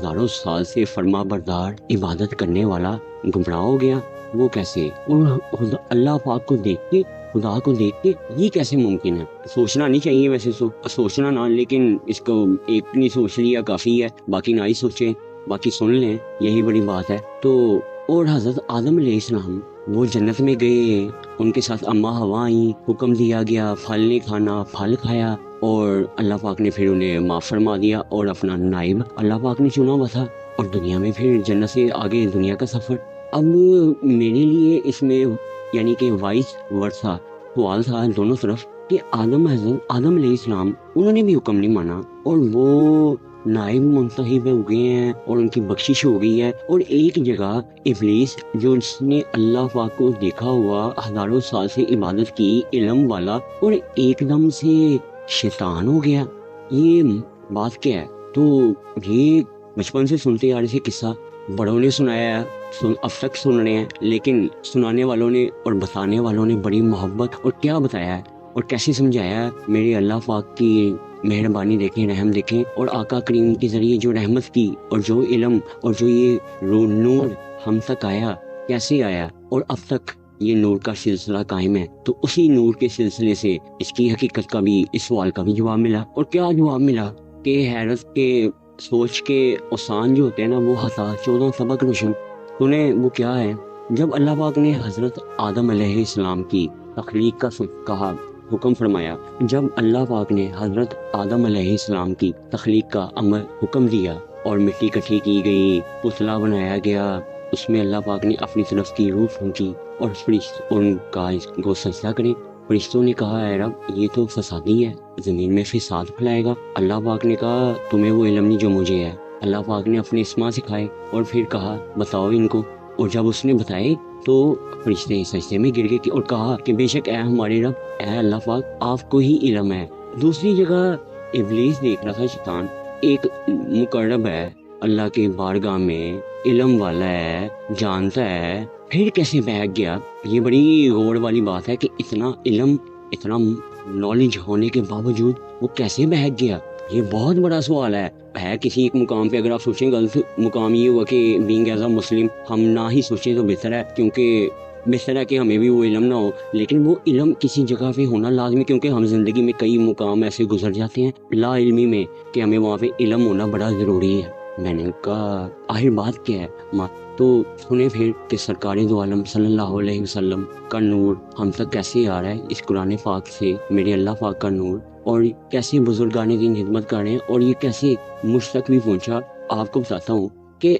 ہزاروں سال سے فرما بردار عبادت کرنے والا گمراہ ہو گیا؟ وہ کیسے؟ اور اللہ پاک کو دیکھ کے، خدا کو دیکھ کے یہ کیسے ممکن ہے؟ سوچنا نہیں چاہیے ویسے سوچنا نہ، لیکن اس کو ایک نہیں سوچ لیا کافی ہے، باقی نہ ہی سوچیں، باقی سن لیں، یہی بڑی بات ہے۔ تو اور حضرت آدم علیہ السلام وہ جنت میں گئے، ان کے ساتھ اما ہوا آئیں، حکم دیا گیا پھل نہیں کھانا، پھل کھایا، اور اللہ پاک نے پھر انہیں معاف فرما دیا اور اپنا نائب اللہ پاک نے چنا ہوا تھا، اور دنیا میں پھر جنت سے آگے دنیا کا سفر۔ اب میرے لیے اس میں یعنی کہ وائس ورثہ سوال تھا دونوں طرف کہ حضرت آدم علیہ السلام انہوں نے بھی حکم نہیں مانا، اور وہ نائب منتخب ہو گئے ہیں اور ان کی بخشش ہو گئی ہے، اور ایک جگہ ابلیس جو اس نے اللہ پاک کو دیکھا ہوا، ہزاروں سال سے عبادت کی، علم والا، اور ایک دم سے شیطان ہو گیا۔ یہ بات کیا ہے؟ تو یہ بچپن سے سنتے آ رہے تھے قصہ، بڑوں نے سنایا ہے، اب تک سن رہے ہیں، لیکن سنانے والوں نے اور بتانے والوں نے بڑی محبت اور کیا بتایا ہے اور کیسے سمجھایا ہے۔ میرے اللہ پاک کی مہربانی دیکھیں، رحم دیکھیں، اور آقا کریم کے ذریعے جو رحمت کی اور جو علم اور جو یہ نور ہم تک آیا، کیسے آیا، اور اب تک یہ نور کا سلسلہ قائم ہے۔ تو اسی نور کے سلسلے سے اس کی حقیقت کا بھی، اس سوال کا بھی جواب ملا، اور کیا جواب ملا کہ حیرت کے سوچ کے اوسان جو ہوتے ہیں نا، وہ 14 سبق روشن سنیں۔ وہ کیا ہے؟ جب اللہ پاک نے حضرت آدم علیہ السلام کی تخلیق کا کہا، حکم فرمایا، جب اللہ پاک نے حضرت آدم علیہ السلام کی تخلیق کا عمل حکم دیا اور مٹی اکٹھی کی گئی، پتلا بنایا گیا، اس میں اللہ پاک نے اپنی طرف کی روح پھونکی اور ان کا اس کو سجدہ کریں۔ فرشتوں نے کہا، اے رب یہ تو فسادی ہے، زمین میں فساد پھیلائے گا۔ اللہ پاک نے کہا، تمہیں وہ علم نہیں جو مجھے ہے۔ اللہ پاک نے اپنے اسما سکھائے اور پھر کہا، بتاؤ ان کو، اور جب اس نے بتائے تو فرشتے سجدے میں گر گئے اور کہا کہ بے شک اے ہمارے رب، اے اللہ پاک، آپ کو ہی علم ہے۔ دوسری جگہ ابلیس دیکھ رہا تھا، شیطان ایک مقرب ہے اللہ کے بارگاہ میں، علم والا ہے، جانتا ہے، پھر کیسے بہک گیا؟ یہ بڑی غور والی بات ہے کہ اتنا علم، اتنا نالج ہونے کے باوجود وہ کیسے بہک گیا؟ یہ بہت بڑا سوال ہے کسی ایک مقام پہ۔ اگر آپ سوچیں، غلط مقام یہ ہوا کہ بینگ ایز اے مسلم ہم نہ ہی سوچیں تو بہتر ہے، کیونکہ بہتر ہے کہ ہمیں بھی وہ علم نہ ہو، لیکن وہ علم کسی جگہ پہ ہونا لازمی، کیونکہ ہم زندگی میں کئی مقام ایسے گزر جاتے ہیں لا علمی میں کہ ہمیں وہاں پہ علم ہونا بڑا ضروری ہے۔ میں نے کہا آخر بات کیا ہے؟ تو سنیں پھر کہ سرکار دو عالم صلی اللہ علیہ وسلم کا نور ہم تک کیسے آ رہا ہے اس قرآن پاک سے، میرے اللہ پاک کا نور، اور کیسے بزرگان دین خدمت کر رہے ہیں، اور یہ کیسے مجھ تک بھی پہنچا۔ آپ کو بتاتا ہوں کہ